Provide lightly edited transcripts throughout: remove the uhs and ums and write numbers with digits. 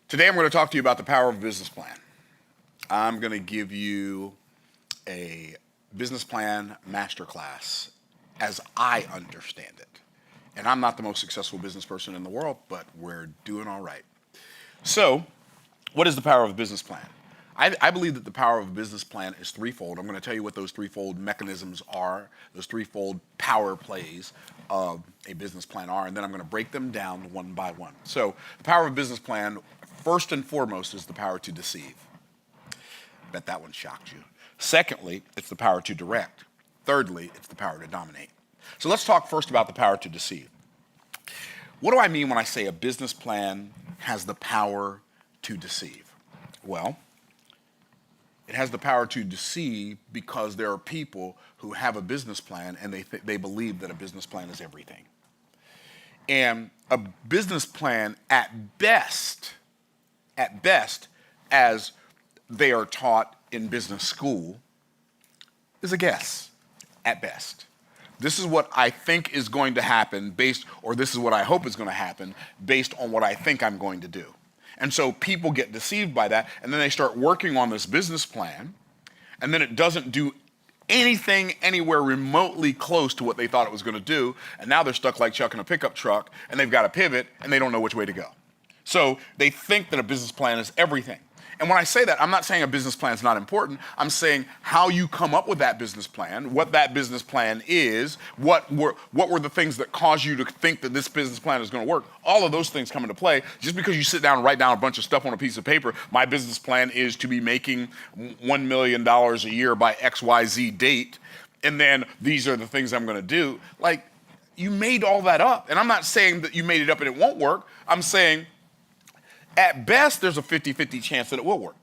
Today I'm going to talk to you about the power of a business plan. I'm going to give you a business plan masterclass as I understand it. And I'm not the most successful business person in the world, but we're doing all right. So, what is the power of a business plan? I believe that the power of a business plan is threefold. I'm going to tell you what those threefold mechanisms are, those threefold power plays of a business plan are, and then I'm going to break them down one by one. So, the power of a business plan, first and foremost, is the power to deceive. Bet that one shocked you. Secondly, it's the power to direct. Thirdly, it's the power to dominate. So let's talk first about the power to deceive. What do I mean when I say a business plan has the power to deceive? Well, it has the power to deceive because there are people who have a business plan and they believe that a business plan is everything. And a business plan at best, as they are taught in business school, is a guess, at best. This is what I think is going to happen or this is what I hope is going to happen based on what I think I'm going to do. And so people get deceived by that, and then they start working on this business plan, and then it doesn't do anything anywhere remotely close to what they thought it was going to do, and now they're stuck like Chuck in a pickup truck, and they've got to pivot, and they don't know which way to go. So they think that a business plan is everything. And when I say that, I'm not saying a business plan is not important. I'm saying how you come up with that business plan, what that business plan is, what were the things that cause you to think that this business plan is going to work. All of those things come into play. Just because you sit down and write down a bunch of stuff on a piece of paper, my business plan is to be making $1 million a year by XYZ date, and then these are the things I'm going to do. Like, you made all that up. And I'm not saying that you made it up and it won't work. I'm saying, at best, there's a 50-50 chance that it will work,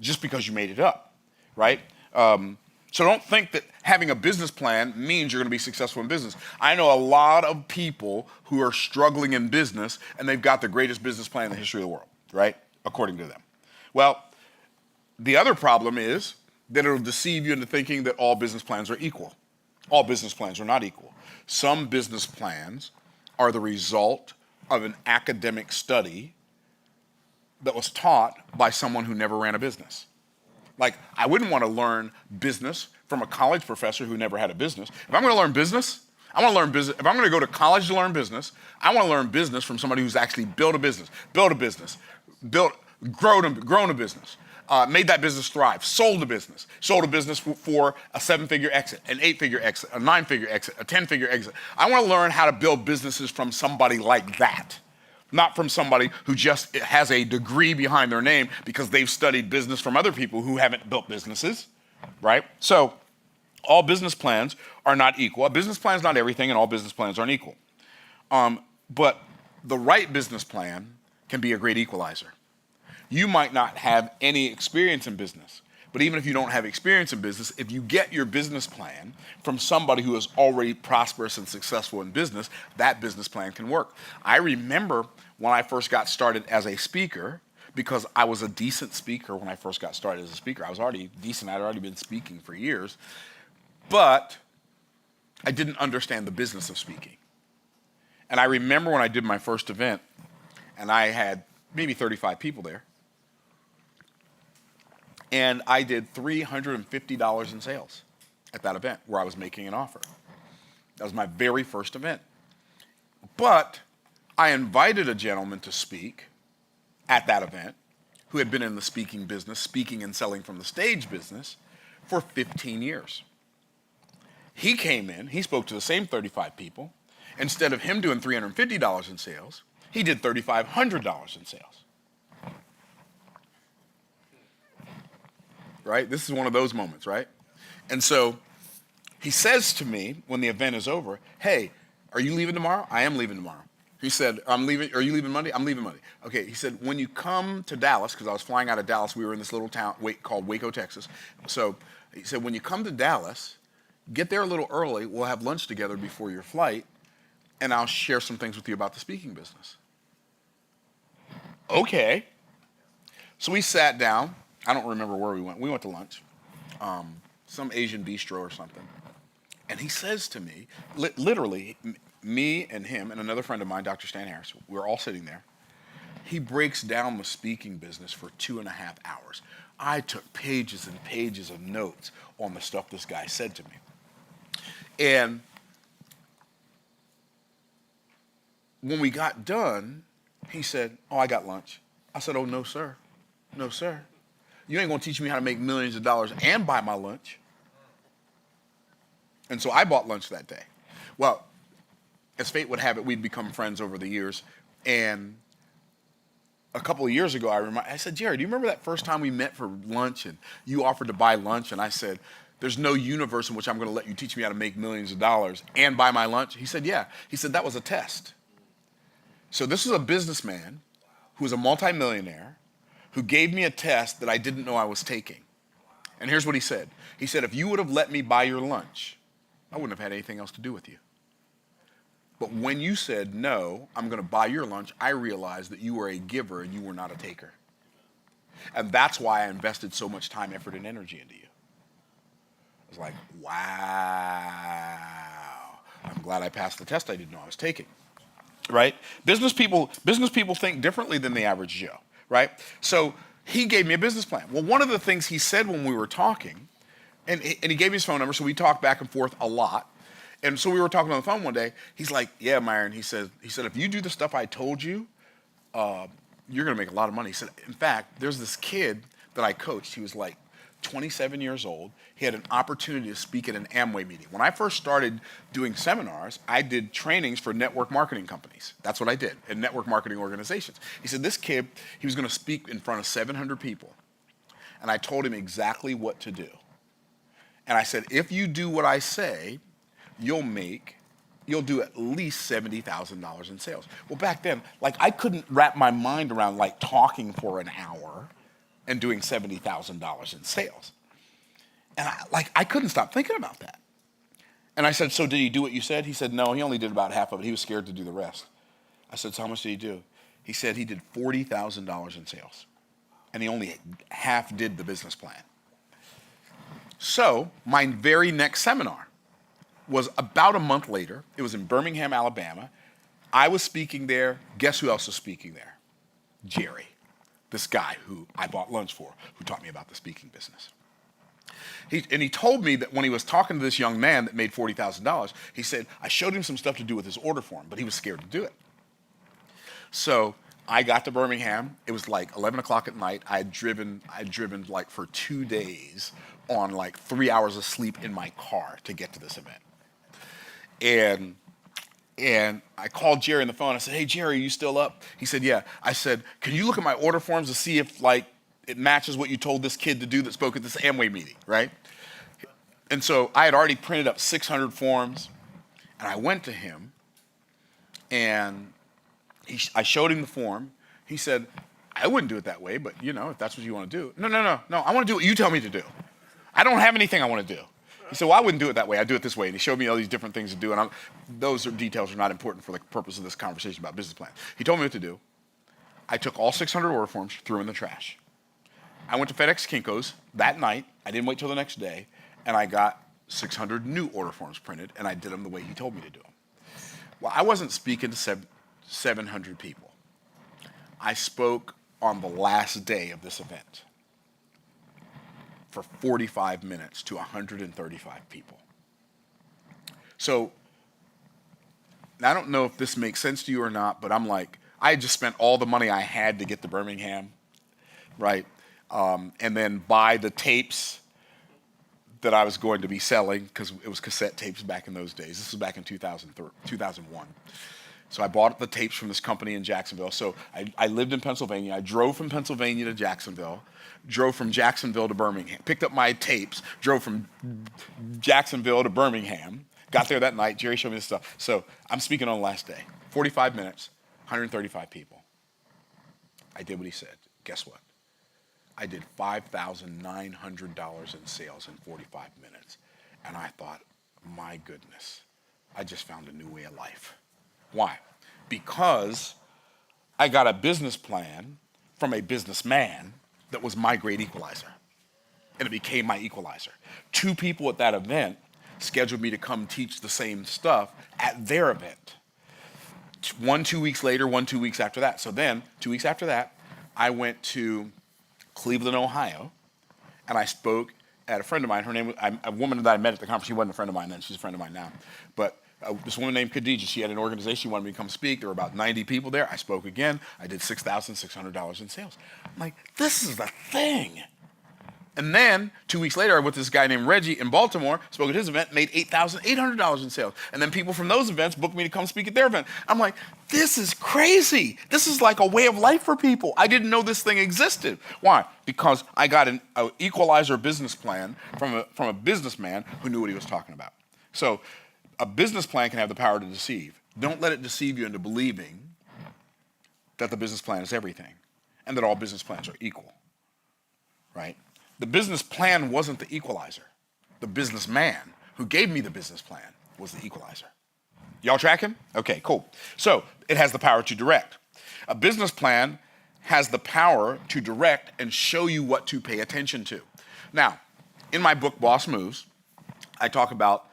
just because you made it up, right? So don't think that having a business plan means you're going to be successful in business. I know a lot of people who are struggling in business, and they've got the greatest business plan in the history of the world, right? According to them. Well, the other problem is that it'll deceive you into thinking that all business plans are equal. All business plans are not equal. Some business plans are the result of an academic study that was taught by someone who never ran a business. Like, I wouldn't want to learn business from a college professor who never had a business. If I'm going to learn business, I want to learn business. If I'm going to go to college to learn business, I want to learn business from somebody who's actually built a business, grown a business, made that business thrive, sold a business for a 7-figure exit, an 8-figure exit, a 9-figure exit, a 10-figure exit. I want to learn how to build businesses from somebody like that. Not from somebody who just has a degree behind their name because they've studied business from other people who haven't built businesses, right? So all business plans are not equal. A business plan is not everything, and all business plans aren't equal. But the right business plan can be a great equalizer. You might not have any experience in business, but even if you don't have experience in business, if you get your business plan from somebody who is already prosperous and successful in business, that business plan can work. I remember when I first got started as a speaker, because I was a decent speaker when I first got started as a speaker. I was already decent. I'd already been speaking for years. But I didn't understand the business of speaking. And I remember when I did my first event, and I had maybe 35 people there, and I did $350 in sales at that event where I was making an offer. That was my very first event. But I invited a gentleman to speak at that event who had been in the speaking business, speaking and selling from the stage business, for 15 years. He came in, he spoke to the same 35 people. Instead of him doing $350 in sales, he did $3,500 in sales. Right? This is one of those moments, right? And so he says to me when the event is over, "Hey, are you leaving tomorrow?" "I am leaving tomorrow." He said, "I'm leaving. Are you leaving Monday?" "I'm leaving Monday." Okay, he said, "When you come to Dallas," because I was flying out of Dallas, we were in this little town called Waco, Texas. So he said, "When you come to Dallas, get there a little early. We'll have lunch together before your flight, and I'll share some things with you about the speaking business." Okay. So we sat down. I don't remember where we went. We went to lunch, some Asian bistro or something. And he says to me, literally, me and him and another friend of mine, Dr. Stan Harris, we were all sitting there. He breaks down the speaking business for 2.5 hours. I took pages and pages of notes on the stuff this guy said to me. And when we got done, he said, oh, I got lunch. I said, oh, no, sir. No, sir. You ain't gonna teach me how to make millions of dollars and buy my lunch. And so I bought lunch that day. Well, as fate would have it, we'd become friends over the years. And a couple of years ago, I said, Jerry, do you remember that first time we met for lunch and you offered to buy lunch? And I said, there's no universe in which I'm gonna let you teach me how to make millions of dollars and buy my lunch. He said, yeah. He said, that was a test. So this was a businessman who was a multimillionaire who gave me a test that I didn't know I was taking. And here's what he said. He said, if you would have let me buy your lunch, I wouldn't have had anything else to do with you. But when you said, no, I'm gonna buy your lunch, I realized that you were a giver and you were not a taker. And that's why I invested so much time, effort, and energy into you. I was like, wow. I'm glad I passed the test I didn't know I was taking. Right? Business people think differently than the average Joe, right? So he gave me a business plan. Well, one of the things he said when we were talking, and he gave me his phone number, so we talked back and forth a lot. And so we were talking on the phone one day. He's like, yeah, Myron, he said, if you do the stuff I told you, you're gonna make a lot of money. He said, in fact, there's this kid that I coached. He was like 27 years old. He had an opportunity to speak at an Amway meeting. When I first started doing seminars, I did trainings for network marketing companies. That's what I did, in network marketing organizations. He said this kid, he was gonna speak in front of 700 people. And I told him exactly what to do. And I said, if you do what I say, you'll do at least $70,000 in sales. Well, back then, like I couldn't wrap my mind around like talking for an hour and doing $70,000 in sales. And I couldn't stop thinking about that. And I said, so did he do what you said? He said, no, he only did about half of it. He was scared to do the rest. I said, so how much did he do? He said he did $40,000 in sales. And he only half did the business plan. So my very next seminar was about a month later. It was in Birmingham, Alabama. I was speaking there. Guess who else was speaking there? Jerry, this guy who I bought lunch for, who taught me about the speaking business. He told me that when he was talking to this young man that made $40,000, he said, I showed him some stuff to do with his order form, but he was scared to do it. So I got to Birmingham. It was like 11 o'clock at night. I'd driven like for 2 days on like 3 hours of sleep in my car to get to this event. And I called Jerry on the phone. I said, hey, Jerry, are you still up? He said, yeah. I said, can you look at my order forms to see if like it matches what you told this kid to do that spoke at this Amway meeting, right? And so I had already printed up 600 forms, and I went to him, and I showed him the form. He said, I wouldn't do it that way, but you know, if that's what you want to do. No, I want to do what you tell me to do. I don't have anything I want to do. He said, well, I wouldn't do it that way. I do it this way. And he showed me all these different things to do. And those details are not important for the purpose of this conversation about business plans. He told me what to do. I took all 600 order forms, threw them in the trash. I went to FedEx Kinko's that night. I didn't wait till the next day. And I got 600 new order forms printed. And I did them the way he told me to do them. Well, I wasn't speaking to 700 people. I spoke on the last day of this event for 45 minutes to 135 people. So I don't know if this makes sense to you or not, but I'm like, I had just spent all the money I had to get to Birmingham, right? And then buy the tapes that I was going to be selling, because it was cassette tapes back in those days. This was back in 2001. So I bought the tapes from this company in Jacksonville. So I lived in Pennsylvania. I drove from Pennsylvania to Jacksonville, drove from Jacksonville to Birmingham, picked up my tapes, drove from Jacksonville to Birmingham, got there that night. Jerry showed me this stuff. So I'm speaking on the last day. 45 minutes, 135 people. I did what he said. Guess what? I did $5,900 in sales in 45 minutes. And I thought, my goodness, I just found a new way of life. Why? Because I got a business plan from a businessman that was my great equalizer. And it became my equalizer. 2 people at that event scheduled me to come teach the same stuff at their event. One 2 weeks later, one 2 weeks after that. So then, 2 weeks after that, I went to Cleveland, Ohio, and I spoke at a friend of mine. Her name was a woman that I met at the conference. She wasn't a friend of mine then. She's a friend of mine now. But this woman named 𝐿𝐲𝐫, she had an organization. She wanted me to come speak. There were about 90 people there. I spoke again. I did $6,600 in sales. I'm like, this is the thing. And then 2 weeks later, I went with this guy named Reggie in Baltimore, spoke at his event, made $8,800 in sales. And then people from those events booked me to come speak at their event. I'm like, this is crazy. This is like a way of life for people. I didn't know this thing existed. Why? Because I got an equalizer business plan from a businessman who knew what he was talking about. So a business plan can have the power to deceive. Don't let it deceive you into believing that the business plan is everything and that all business plans are equal, right? The business plan wasn't the equalizer. The businessman who gave me the business plan was the equalizer. Y'all tracking? Okay, cool. So it has the power to direct. A business plan has the power to direct and show you what to pay attention to. Now, in my book, B.O.S.S Moves, I talk about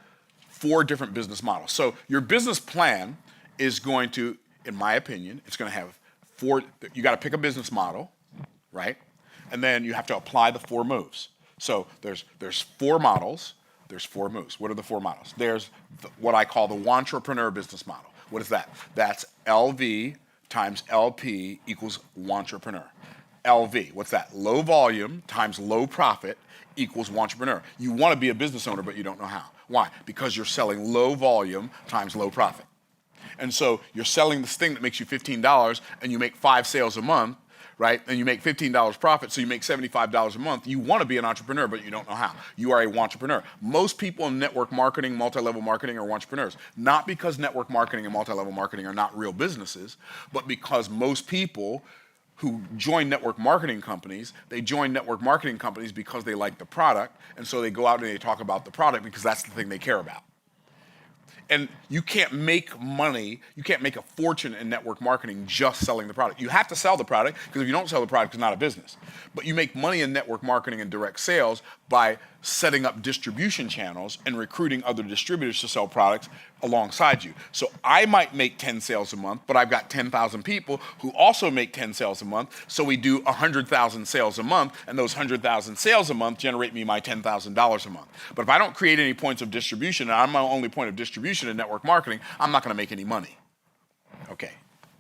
4 different business models. So your business plan is going to, in my opinion, it's going to have 4, you got to pick a business model, right? And then you have to apply the 4 moves. So there's 4 models, there's 4 moves. What are the 4 models? There's what I call the wantrepreneur business model. What is that? That's LV times LP equals wantrepreneur. LV, what's that? Low volume times low profit equals wantrepreneur. You want to be a business owner, but you don't know how. Why? Because you're selling low volume times low profit. And so you're selling this thing that makes you $15 and you make 5 sales a month, right? And you make $15 profit, so you make $75 a month. You want to be an entrepreneur, but you don't know how. You are a wantrepreneur. Most people in network marketing, multi-level marketing are entrepreneurs. Not because network marketing and multi-level marketing are not real businesses, but because most people who join network marketing companies, they join network marketing companies because they like the product, and so they go out and they talk about the product because that's the thing they care about. And you can't make money, you can't make a fortune in network marketing just selling the product. You have to sell the product, because if you don't sell the product, it's not a business. But you make money in network marketing and direct sales by setting up distribution channels and recruiting other distributors to sell products alongside you. So I might make 10 sales a month, but I've got 10,000 people who also make 10 sales a month, so we do 100,000 sales a month, and those 100,000 sales a month generate me my $10,000 a month. But if I don't create any points of distribution, and I'm my only point of distribution in network marketing, I'm not going to make any money. Okay,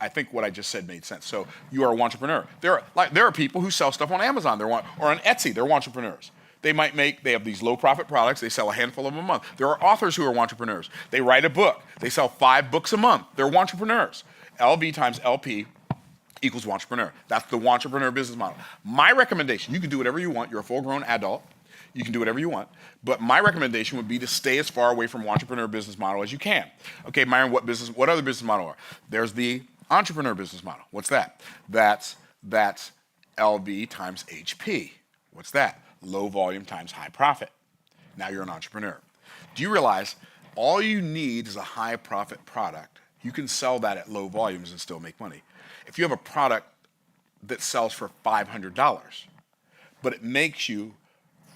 I think what I just said made sense. So you are an entrepreneur. There are people who sell stuff on Amazon, or on Etsy, they're entrepreneurs. They have these low profit products, they sell a handful of them a month. There are authors who are entrepreneurs. They write a book, they sell 5 books a month. They're entrepreneurs. LV times LP equals entrepreneur. That's the entrepreneur business model. My recommendation, you can do whatever you want, you're a full-grown adult, you can do whatever you want, but my recommendation would be to stay as far away from entrepreneur business model as you can. Okay, Myron, what other business model are? There's the entrepreneur business model. What's that? That's LV times HP. What's that? Low volume times high profit. Now you're an entrepreneur. Do you realize all you need is a high profit product? You can sell that at low volumes and still make money. If you have a product that sells for $500, but it makes you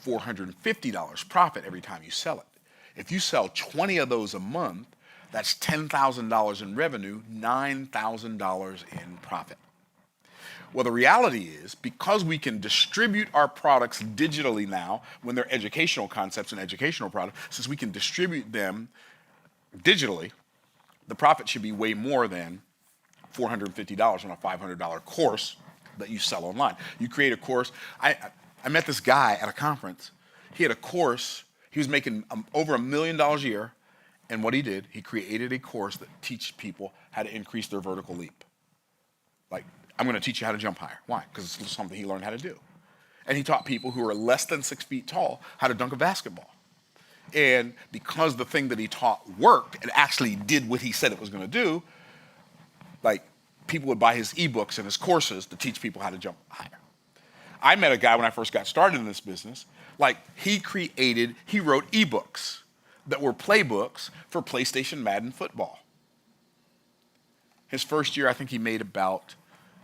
$450 profit every time you sell it. If you sell 20 of those a month, that's $10,000 in revenue, $9,000 in profit. Well, the reality is, because we can distribute our products digitally now, when they're educational concepts and educational products, since we can distribute them digitally, the profit should be way more than $450 on a $500 course that you sell online. You create a course. I met this guy at a conference. He had a course. He was making over $1 million a year, and what he did, he created a course that teaches people how to increase their vertical leap. Like, I'm going to teach you how to jump higher. Why? Because it's something he learned how to do. And he taught people who are less than 6 feet tall how to dunk a basketball. And because the thing that he taught worked, it actually did what he said it was going to do, like, people would buy his ebooks and his courses to teach people how to jump higher. I met a guy when I first got started in this business, like, he wrote ebooks that were playbooks for PlayStation Madden football. His first year, I think he made about,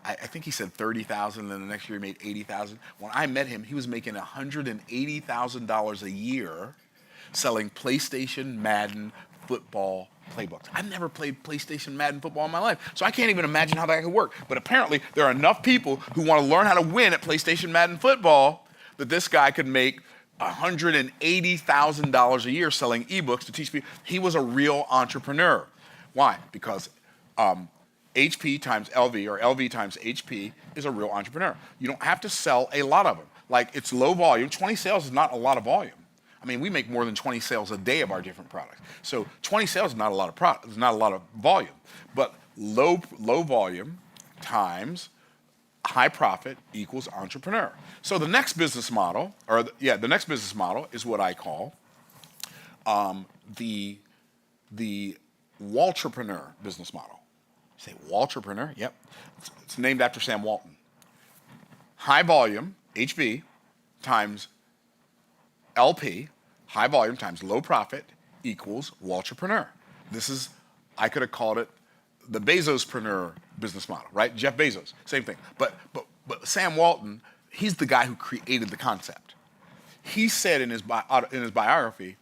I think he said 30,000, and then the next year he made 80,000. When I met him, he was making $180,000 a year selling PlayStation Madden football playbooks. I've never played PlayStation Madden football in my life, so I can't even imagine how that could work. But apparently, there are enough people who want to learn how to win at PlayStation Madden football that this guy could make $180,000 a year selling ebooks to teach people. He was a real entrepreneur. Why? Because HP times LV or LV times HP is a real entrepreneur. You don't have to sell a lot of them. Like, it's low volume. 20 sales is not a lot of volume. I mean, we make more than 20 sales a day of our different products. So 20 sales is not a lot of not a lot of volume. But low volume times high profit equals entrepreneur. So the next business model, the next business model is what I call the Waltrepreneur business model. You say Waltrepreneur? Yep. It's named after Sam Walton. High volume, HV, times LP, high volume times low profit, equals Waltrepreneur. This is, I could have called it the Bezospreneur business model, right? Jeff Bezos, same thing. But Sam Walton, he's the guy who created the concept. He said in his biography,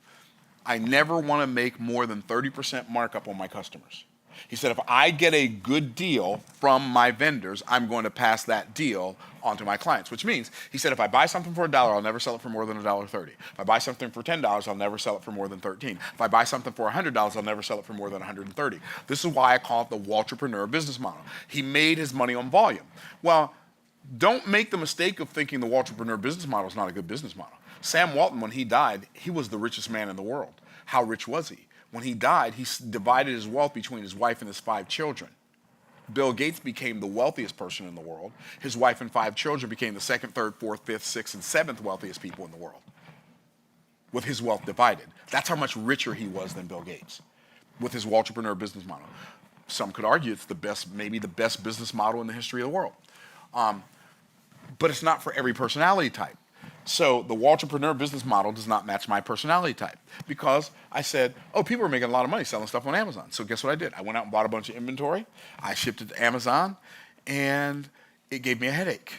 I never want to make more than 30% markup on my customers. He said, if I get a good deal from my vendors, I'm going to pass that deal on to my clients, which means, he said, if I buy something for $1, I'll never sell it for more than $1.30. If I buy something for $10, I'll never sell it for more than $13. If I buy something for $100, I'll never sell it for more than $130. This is why I call it the Waltrepreneur business model. He made his money on volume. Well, don't make the mistake of thinking the Waltrepreneur business model is not a good business model. Sam Walton, when he died, he was the richest man in the world. How rich was he? When he died, he divided his wealth between his wife and his 5 children. Bill Gates became the wealthiest person in the world. His wife and 5 children became the 2nd, 3rd, 4th, 5th, 6th, and 7th wealthiest people in the world, with his wealth divided. That's how much richer he was than Bill Gates, with his Waltrepreneur business model. Some could argue it's the best, maybe the best business model in the history of the world. But it's not for every personality type. So the Waltrepreneur business model does not match my personality type, because I said, oh, people are making a lot of money selling stuff on Amazon. So guess what I did? I went out and bought a bunch of inventory. I shipped it to Amazon, and it gave me a headache,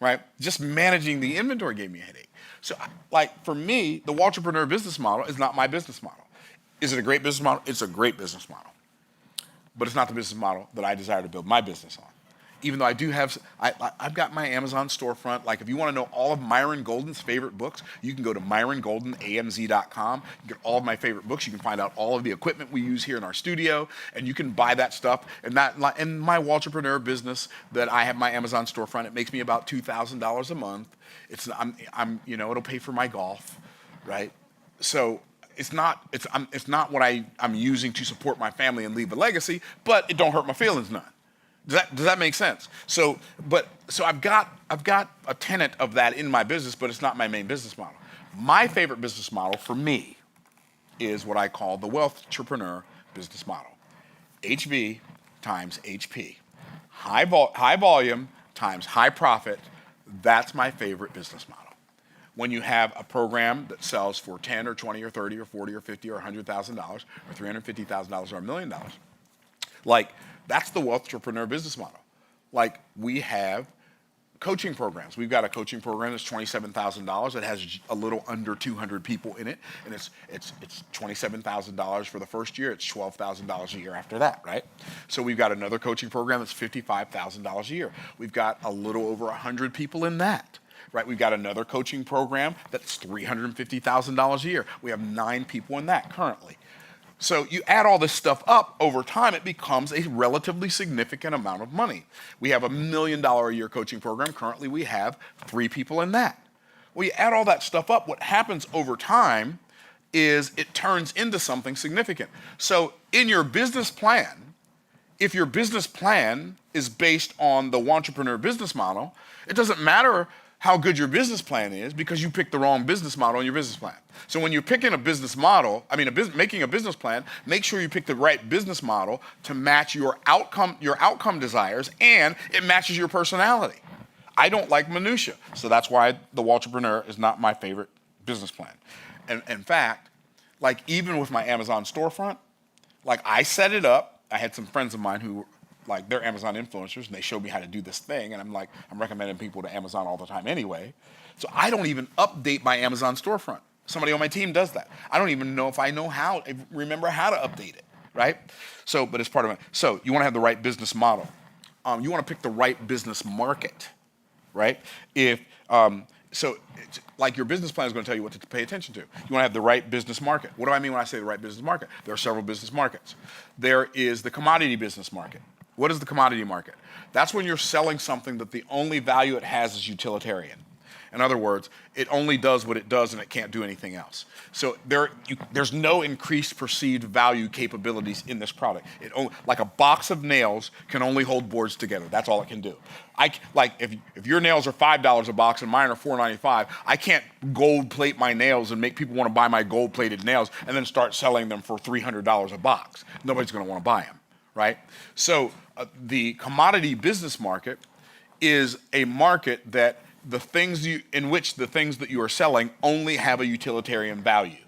right? Just managing the inventory gave me a headache. So like, for me, the Waltrepreneur business model is not my business model. Is it a great business model? It's a great business model. But it's not the business model that I desire to build my business on. Even though I do have, I've got my Amazon storefront. Like, if you want to know all of Myron Golden's favorite books, you can go to MyronGoldenAMZ.com. You get all of my favorite books. You can find out all of the equipment we use here in our studio, and you can buy that stuff. And in my Waltrepreneur business that I have my Amazon storefront, it makes me about $2,000 a month. It'll pay for my golf, right? So it's not what I'm using to support my family and leave a legacy, but it don't hurt my feelings none. Does that make sense? So I've got a tenet of that in my business, but it's not my main business model. My favorite business model for me is what I call the Wealthtrepreneur business model. HV times HP. High volume times high profit. That's my favorite business model. When you have a program that sells for $10 or $20 or $30 or $40 or $50 or $100,000 or $350,000 or $1 million, like, that's the Wealthtrepreneur business model. Like, we have coaching programs. We've got a coaching program that's $27,000. It has a little under 200 people in it, and it's $27,000 for the first year. It's $12,000 a year after that, right? So we've got another coaching program that's $55,000 a year. We've got a little over 100 people in that. Right, we've got another coaching program that's $350,000 a year. We have 9 people in that currently. So you add all this stuff up, over time it becomes a relatively significant amount of money. We have $1 million a year coaching program. Currently we have 3 people in that. Well, you add all that stuff up, what happens over time is it turns into something significant. So in your business plan, if your business plan is based on the Waltrepreneur business model, it doesn't matter how good your business plan is, because you picked the wrong business model in your business plan. So when you're picking a business model, making a business plan, make sure you pick the right business model to match your outcome desires, and it matches your personality. I don't like minutia, so that's why the Waltrepreneur is not my favorite business plan. And in fact, like, even with my Amazon storefront, like, I set it up. I had some friends of mine who, like, they're Amazon influencers, and they showed me how to do this thing, and I'm recommending people to Amazon all the time anyway. So I don't even update my Amazon storefront. Somebody on my team does that. I don't even know if I remember how to update it, right? So, but it's part of it. So you want to have the right business model. You want to pick the right business market, right? Like your business plan is going to tell you what to pay attention to. You want to have the right business market. What do I mean when I say the right business market? There are several business markets. There is the commodity business market. What is the commodity market? That's when you're selling something that the only value it has is utilitarian. In other words, it only does what it does and it can't do anything else. So there's no increased perceived value capabilities in this product. Like a box of nails can only hold boards together. That's all it can do. If your nails are $5 a box and mine are $4.95, I can't gold plate my nails and make people want to buy my gold plated nails and then start selling them for $300 a box. Nobody's going to want to buy them, right? So the commodity business market is a market that in which the things that you are selling only have a utilitarian value.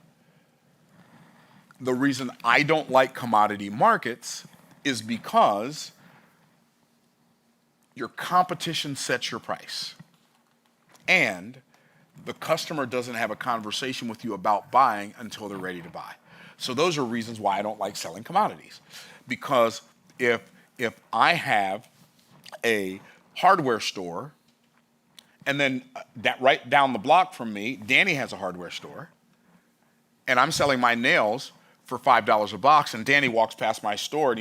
The reason I don't like commodity markets is because your competition sets your price. And the customer doesn't have a conversation with you about buying until they're ready to buy. So those are reasons why I don't like selling commodities. Because if I have a hardware store, and then right down the block from me, Danny has a hardware store, and I'm selling my nails for $5 a box, and Danny walks past my store and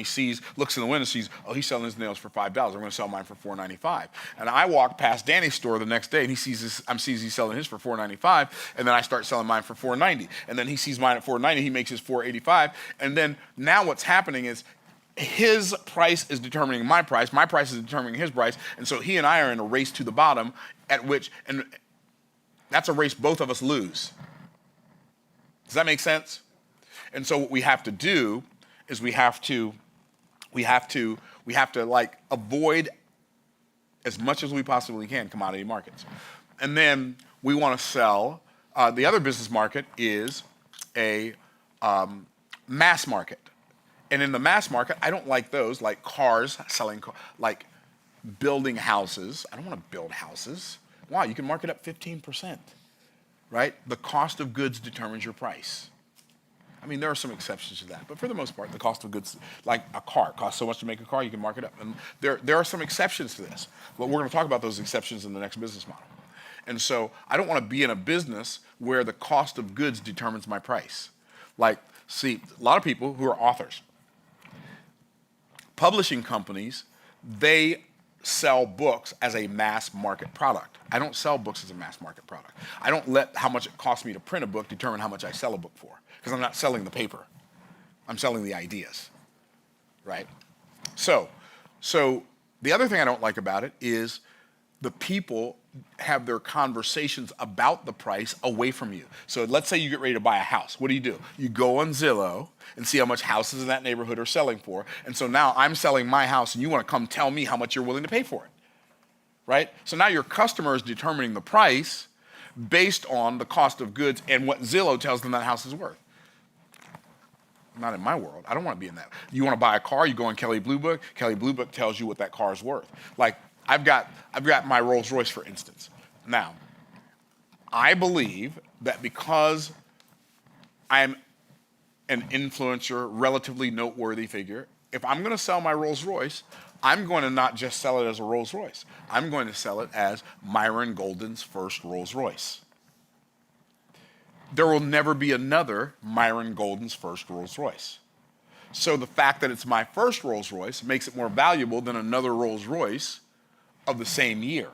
looks in the window and sees, oh, he's selling his nails for $5. I'm going to sell mine for $4.95. And I walk past Danny's store the next day and he sees he's selling his for $4.95, and then I start selling mine for $4.90. And then he sees mine at $4.90, he makes his $4.85. And then now what's happening is his price is determining my price is determining his price, and so he and I are in a race to the bottom, and that's a race both of us lose. Does that make sense? And so what we have to do is we have to like avoid as much as we possibly can commodity markets. And then we want to sell, the other business market is a mass market. And in the mass market, I don't like those, like cars, like building houses. I don't want to build houses. Wow, you can mark it up 15%, right? The cost of goods determines your price. I mean, there are some exceptions to that, but for the most part, the cost of goods, like a car, costs so much to make a car, you can mark it up. And there are some exceptions to this, but we're going to talk about those exceptions in the next business model. And so I don't want to be in a business where the cost of goods determines my price. Like, see, a lot of people who are authors, publishing companies, they sell books as a mass market product. I don't sell books as a mass market product. I don't let how much it costs me to print a book determine how much I sell a book for, because I'm not selling the paper. I'm selling the ideas, right? So the other thing I don't like about it is the people have their conversations about the price away from you. So let's say you get ready to buy a house. What do? You go on Zillow and see how much houses in that neighborhood are selling for. And so now I'm selling my house and you want to come tell me how much you're willing to pay for it, right? So now your customer is determining the price based on the cost of goods and what Zillow tells them that house is worth. Not in my world. I don't want to be in that. You want to buy a car, you go on Kelley Blue Book. Kelley Blue Book tells you what that car is worth. Like, I've got my Rolls Royce, for instance. Now, I believe that because I'm an influencer, relatively noteworthy figure, if I'm going to sell my Rolls Royce, I'm going to not just sell it as a Rolls Royce. I'm going to sell it as Myron Golden's first Rolls Royce. There will never be another Myron Golden's first Rolls Royce. So the fact that it's my first Rolls Royce makes it more valuable than another Rolls Royce of the same year,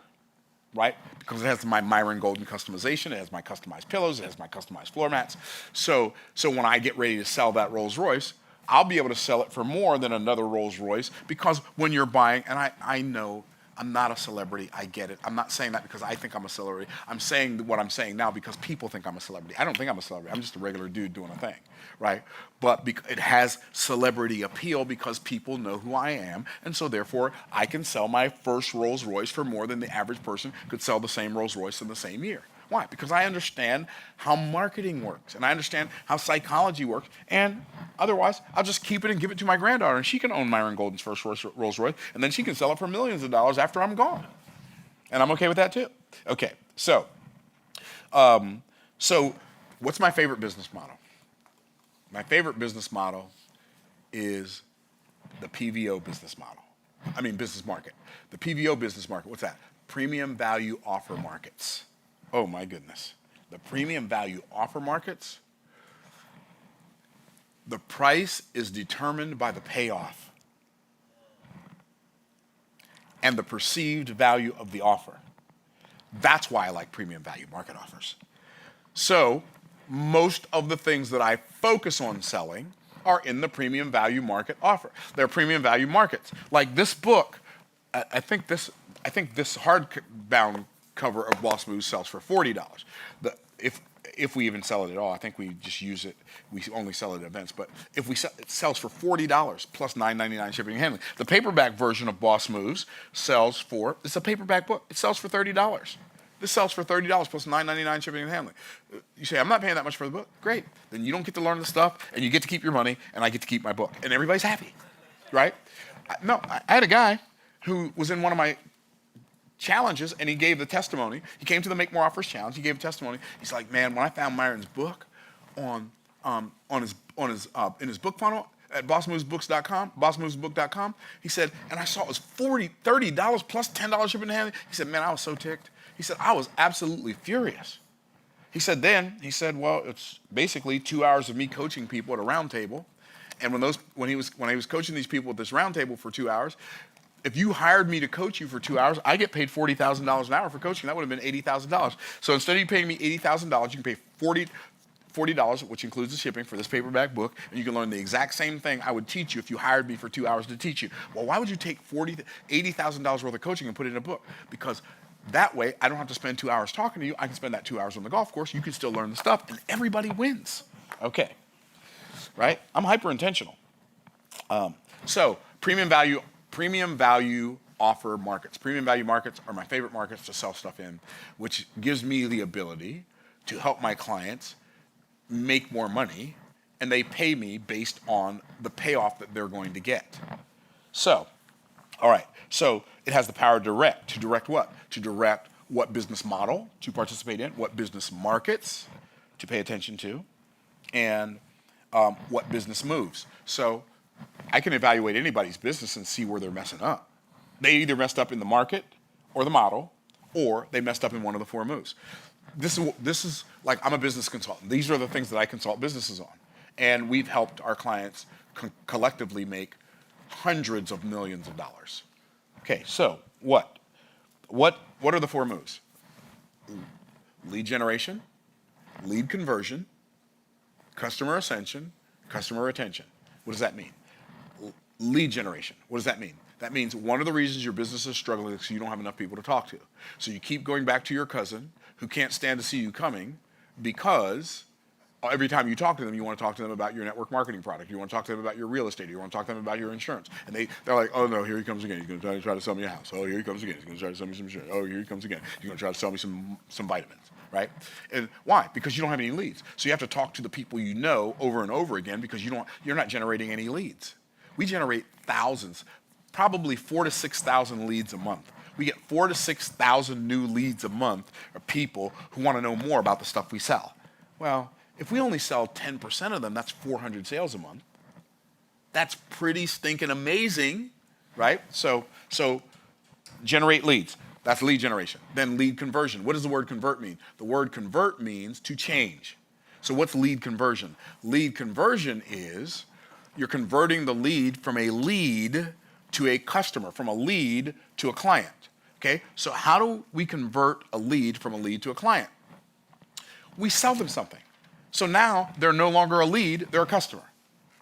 right? Because it has my Myron Golden customization, it has my customized pillows, it has my customized floor mats. So when I get ready to sell that Rolls Royce, I'll be able to sell it for more than another Rolls Royce, because when you're buying, and I know I'm not a celebrity, I get it. I'm not saying that because I think I'm a celebrity. I'm saying what I'm saying now because people think I'm a celebrity. I don't think I'm a celebrity. I'm just a regular dude doing a thing, right? But it has celebrity appeal because people know who I am, and so therefore I can sell my first Rolls Royce for more than the average person could sell the same Rolls Royce in the same year. Why? Because I understand how marketing works, and I understand how psychology works, and otherwise, I'll just keep it and give it to my granddaughter, and she can own Myron Golden's first Rolls Royce, and then she can sell it for millions of dollars after I'm gone. And I'm okay with that too. Okay, so What's my favorite business model? My favorite business model is the PVO business model. I mean, business market. The PVO business market, what's that? Premium value offer markets. Oh my goodness. The premium value offer markets, the price is determined by the payoff and the perceived value of the offer. That's why I like premium value market offers. So most of the things that I focus on selling are in the premium value market offer. They're premium value markets. Like this book, I think this hardbound cover of B.O.S.S Moves sells for $40. If we even sell it at all, I think we just use it. We only sell it at events, but if we sell, it sells for $40 plus $9.99 shipping and handling. The paperback version of B.O.S.S Moves sells for, it's a paperback book, it sells for $30. This sells for $30 plus $9.99 shipping and handling. You say, I'm not paying that much for the book. Great. Then you don't get to learn the stuff, and you get to keep your money, and I get to keep my book. And everybody's happy, right? I had a guy who was in one of my challenges, and he gave the testimony. He came to the Make More Offers challenge. He gave a testimony. He's like, man, when I found Myron's book in his book funnel at bossmovesbooks.com, bossmovesbook.com, he said, and I saw it was $30 plus $10 shipping and handling. He said, man, I was so ticked. He said, I was absolutely furious. He said, well, it's basically 2 hours of me coaching people at a round table. And when he was coaching these people at this round table for 2 hours, if you hired me to coach you for 2 hours, I get paid $40,000 an hour for coaching. That would have been $80,000. So instead of you paying me $80,000, you can pay $40, which includes the shipping for this paperback book, and you can learn the exact same thing I would teach you if you hired me for 2 hours to teach you. Well, why would you take $80,000 worth of coaching and put it in a book? Because that way, I don't have to spend 2 hours talking to you. I can spend that 2 hours on the golf course. You can still learn the stuff, and everybody wins. Okay, right? I'm hyper-intentional. So premium value offer markets. Premium value markets are my favorite markets to sell stuff in, which gives me the ability to help my clients make more money, and they pay me based on the payoff that they're going to get. So, all right, so it has the power to direct. To direct what? To direct what business model to participate in, what business markets to pay attention to, and what business moves. So I can evaluate anybody's business and see where they're messing up. They either messed up in the market or the model, or they messed up in one of the 4 moves. This is like, I'm a business consultant. These are the things that I consult businesses on. And we've helped our clients collectively make hundreds of millions of dollars. Okay, so what are the 4 moves? Lead generation, lead conversion, customer ascension, customer retention. What does that mean? Lead generation. What does that mean? That means one of the reasons your business is struggling is you don't have enough people to talk to. So you keep going back to your cousin who can't stand to see you coming because every time you talk to them, you want to talk to them about your network marketing product. You want to talk to them about your real estate. You want to talk to them about your insurance. And they're like, oh no, here he comes again. He's going to try to sell me a house. Oh, here he comes again. He's going to try to sell me some insurance. Oh, here he comes again. He's going to try to sell me some vitamins, right? And why? Because you don't have any leads. So you have to talk to the people you know over and over again because you're not generating any leads. We generate thousands, probably 4,000 to 6,000 leads a month. We get 4,000 to 6,000 new leads a month of people who want to know more about the stuff we sell. Well, if we only sell 10% of them, that's 400 sales a month. That's pretty stinking amazing, right? So generate leads. That's lead generation. Then lead conversion. What does the word convert mean? The word convert means to change. So what's lead conversion? Lead conversion is you're converting the lead from a lead to a customer, from a lead to a client. Okay? So how do we convert a lead from a lead to a client? We sell them something. So now they're no longer a lead, they're a customer,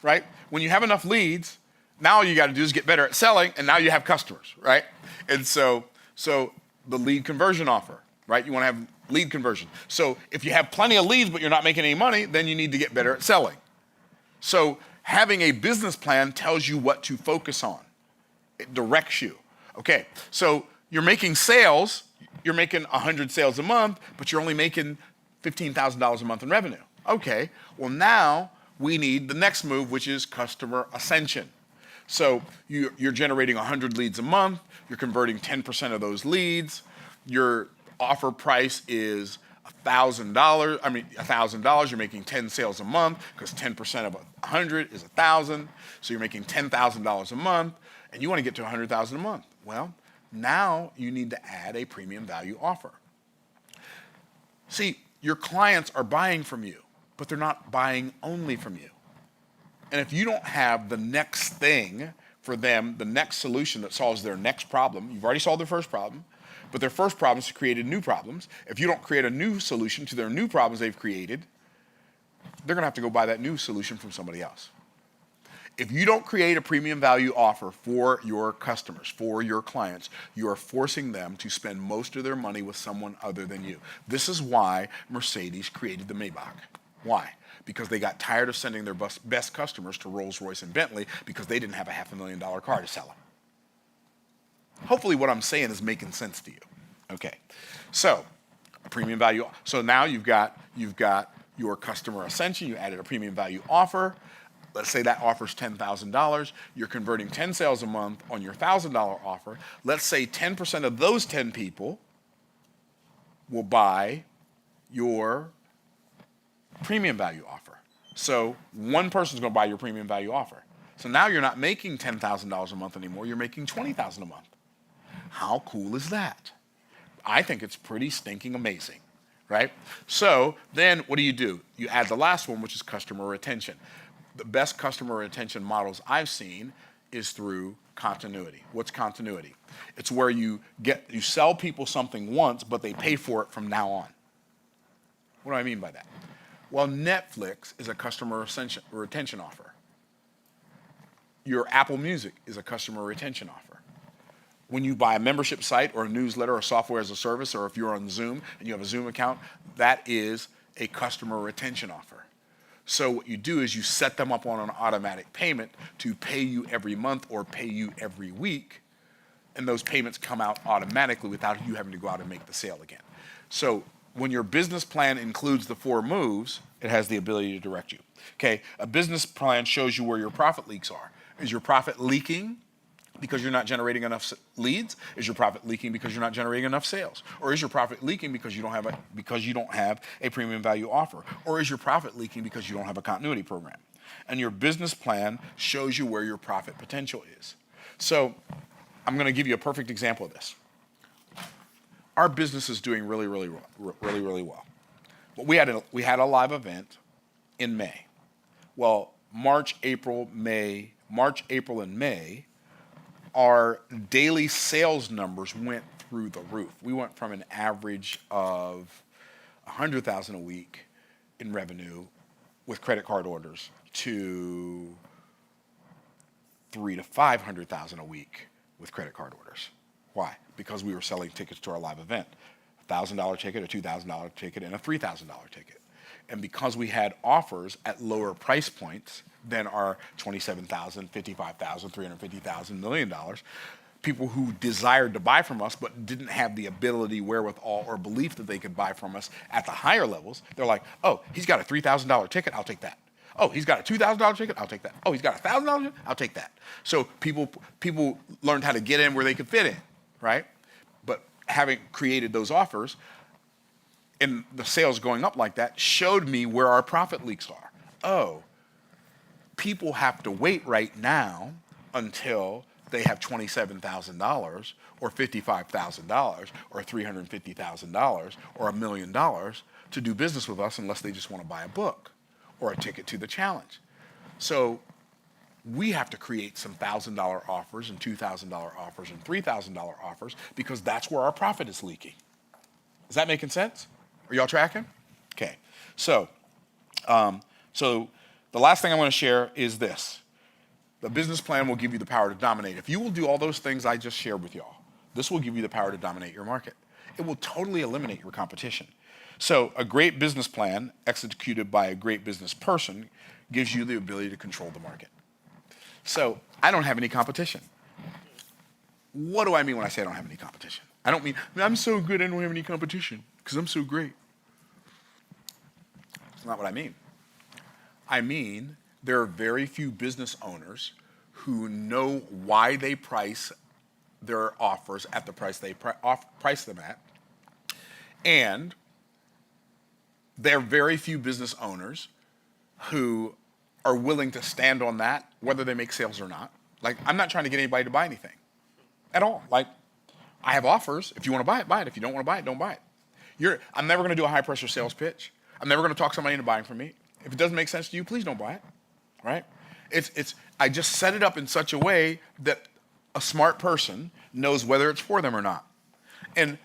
right? When you have enough leads, now all you got to do is get better at selling, and now you have customers, right? And so the lead conversion offer, right? You want to have lead conversion. So if you have plenty of leads but you're not making any money, then you need to get better at selling. So having a business plan tells you what to focus on. It directs you. Okay, so you're making sales, you're making 100 sales a month, but you're only making $15,000 a month in revenue. Okay, well now we need the next move, which is customer ascension. So you're generating 100 leads a month, you're converting 10% of those leads, your offer price is $1,000, $1,000, you're making 10 sales a month because 10% of 100 is 1,000. So you're making $10,000 a month and you want to get to 100,000 a month. Well, now you need to add a premium value offer. See, your clients are buying from you, but they're not buying only from you. And if you don't have the next thing for them, the next solution that solves their next problem, you've already solved their first problem, but their first problems created new problems. If you don't create a new solution to their new problems they've created, they're gonna have to go buy that new solution from somebody else. If you don't create a premium value offer for your customers, for your clients, you are forcing them to spend most of their money with someone other than you. This is why Mercedes created the Maybach. Why? Because they got tired of sending their best customers to Rolls-Royce and Bentley because they didn't have a $500,000 car to sell them. Hopefully what I'm saying is making sense to you. Okay, so premium value. So now you've got your customer ascension. You added a premium value offer. Let's say that offer's $10,000. You're converting 10 sales a month on your $1,000 offer. Let's say 10% of those 10 people will buy your premium value offer. So one person's going to buy your premium value offer. So now you're not making $10,000 a month anymore. You're making $20,000 a month. How cool is that? I think it's pretty stinking amazing, right? So then what do? You add the last one, which is customer retention. The best customer retention models I've seen is through continuity. What's continuity? It's where you sell people something once, but they pay for it from now on. What do I mean by that? Well, Netflix is a customer retention offer. Your Apple Music is a customer retention offer. When you buy a membership site or a newsletter or software as a service, or if you're on Zoom and you have a Zoom account, that is a customer retention offer. So what you do is you set them up on an automatic payment to pay you every month or pay you every week, and those payments come out automatically without you having to go out and make the sale again. So when your business plan includes the 4 moves, it has the ability to direct you. Okay, a business plan shows you where your profit leaks are. Is your profit leaking because you're not generating enough leads? Is your profit leaking because you're not generating enough sales? Or is your profit leaking because you don't have a premium value offer? Or is your profit leaking because you don't have a continuity program? And your business plan shows you where your profit potential is. So I'm going to give you a perfect example of this. Our business is doing really well. But we had a live event in May. Well, March, April, and May, our daily sales numbers went through the roof. We went from an average of $100,000 a week in revenue with credit card orders to $300,000 to $500,000 a week with credit card orders. Why? Because we were selling tickets to our live event. $1,000 ticket, a $2,000 ticket, and a $3,000 ticket. And because we had offers at lower price points than our $27,000, $55,000, $350,000, $1 million, people who desired to buy from us but didn't have the ability, wherewithal, or belief that they could buy from us at the higher levels, they're like, oh, he's got a $3,000 ticket, I'll take that. Oh, he's got a $2,000 ticket, I'll take that. Oh, he's got a $1,000 ticket, I'll take that. So people learned how to get in where they could fit in, right? But having created those offers and the sales going up like that showed me where our profit leaks are. Oh, people have to wait right now until they have $27,000 or $55,000 or $350,000 or $1 million to do business with us unless they just want to buy a book or a ticket to the challenge. So we have to create some $1,000 offers and $2,000 offers and $3,000 offers because that's where our profit is leaking. Is that making sense? Are y'all tracking? Okay. So the last thing I want to share is this. The business plan will give you the power to dominate. If you will do all those things I just shared with y'all, this will give you the power to dominate your market. It will totally eliminate your competition. So a great business plan executed by a great business person gives you the ability to control the market. So I don't have any competition. What do I mean when I say I don't have any competition? I don't mean I'm so good I don't have any competition because I'm so great. That's not what I mean. I mean there are very few business owners who know why they price their offers at the price they price them at, and There are very few business owners who are willing to stand on that, whether they make sales or not. Like, I'm not trying to get anybody to buy anything at all. Like, I have offers. If you want to buy it, buy it. If you don't want to buy it, don't buy it. I'm never going to do a high pressure sales pitch. I'm never going to talk somebody into buying from me. If it doesn't make sense to you, please don't buy it, right? I just set it up in such a way that a smart person knows whether it's for them or not. And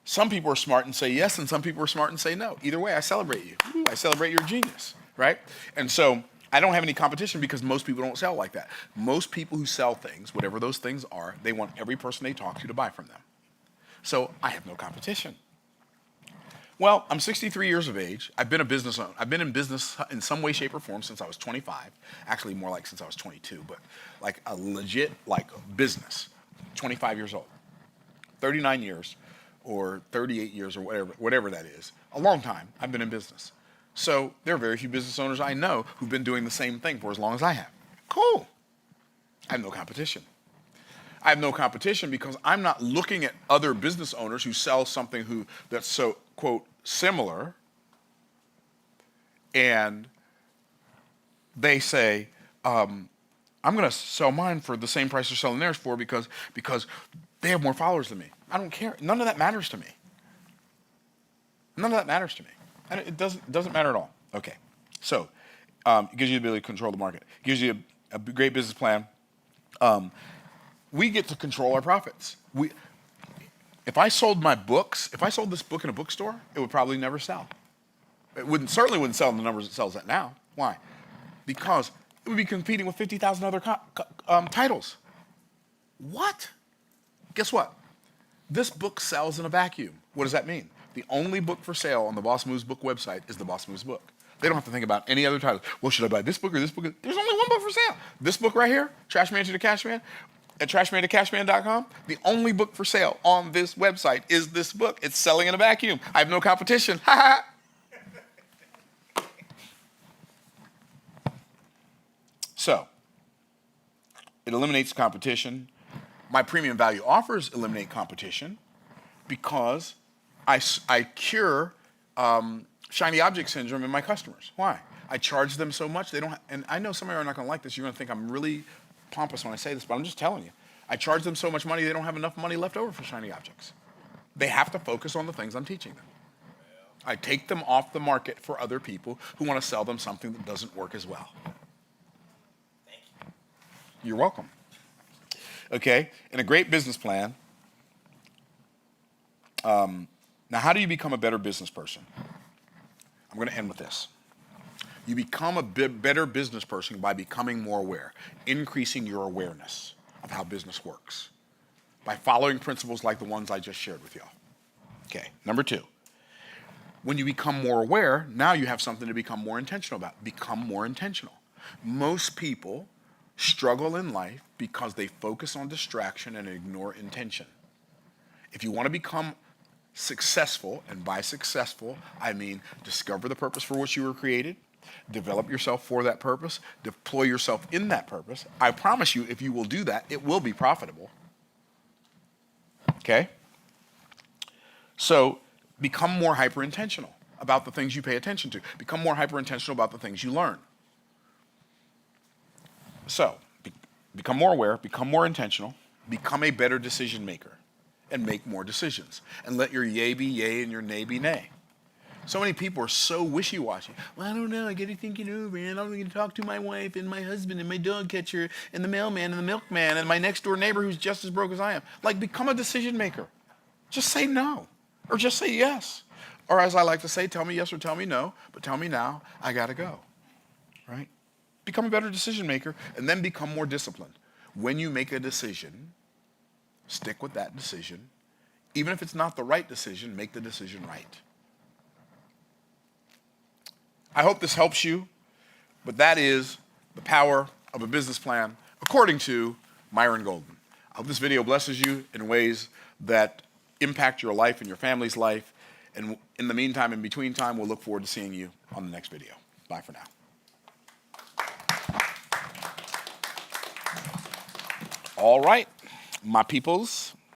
some people are smart and say yes, and some people are smart and say no. Either way, I celebrate you. Ooh, I celebrate your genius, right? And so I don't have any competition because most people don't sell like that. Most people who sell things, whatever those things are, they want every person they talk to buy from them. So I have no competition. Well, I'm 63 years of age. I've been a business owner. I've been in business in some way, shape, or form since I was 25. Actually, more like since I was 22, but like a legit business. 25 years old. 39 years or 38 years or whatever that is. A long time I've been in business. So there are very few business owners I know who've been doing the same thing for as long as I have. Cool. I have no competition. I have no competition because I'm not looking at other business owners who sell something that's so, quote, similar, and they say, I'm going to sell mine for the same price they're selling theirs for because they have more followers than me. I don't care. None of that matters to me. None of that matters to me. And it doesn't matter at all. Okay. So it gives you the ability to control the market. It gives you a great business plan. We get to control our profits. If I sold my books, if I sold this book in a bookstore, it would probably never sell. It certainly wouldn't sell in the numbers it sells at now. Why? Because it would be competing with 50,000 other titles. What? Guess what? This book sells in a vacuum. What does that mean? The only book for sale on the B.O.S.S Moves book website is the B.O.S.S Moves book. They don't have to think about any other titles. Well, should I buy this book or this book? There's only one book for sale. This book right here, Trash Man to the Cash Man, at trashman2cashman.com, the only book for sale on this website is this book. It's selling in a vacuum. I have no competition. Ha ha. So, it eliminates competition. My premium value offers eliminate competition because I cure shiny object syndrome in my customers. Why? I charge them so much, and I know some of you are not going to like this. You're going to think I'm really pompous when I say this, but I'm just telling you. I charge them so much money, they don't have enough money left over for shiny objects. They have to focus on the things I'm teaching them. I take them off the market for other people who want to sell them something that doesn't work as well. Thank you. You're welcome. Okay, and a great business plan. Now, how do you become a better business person? I'm going to end with this. You become a better business person by becoming more aware, increasing your awareness of how business works, by following principles like the ones I just shared with y'all. Okay, number 2. When you become more aware, now you have something to become more intentional about. Become more intentional. Most people struggle in life because they focus on distraction and ignore intention. If you want to become successful, and by successful, I mean discover the purpose for which you were created, develop yourself for that purpose, deploy yourself in that purpose. I promise you, if you will do that, it will be profitable. Okay? So become more hyper-intentional about the things you pay attention to. Become more hyper-intentional about the things you learn. So become more aware, become more intentional, become a better decision maker, and make more decisions. And let your yay be yay and your nay be nay. So many people are so wishy-washy. Well, I don't know. I get to thinking over, and I'm going to talk to my wife and my husband and my dog catcher and the mailman and the milkman and my next-door neighbor who's just as broke as I am. Like, become a decision maker. Just say no, or just say yes. Or as I like to say, tell me yes or tell me no, but tell me now, I got to go, right? Become a better decision maker, and then become more disciplined. When you make a decision, stick with that decision. Even if it's not the right decision, make the decision right. I hope this helps you, but that is the power of a business plan according to Myron Golden. I hope this video blesses you in ways that impact your life and your family's life. And in the meantime, in between time, we'll look forward to seeing you on the next video. Bye for now. All right, my peoples.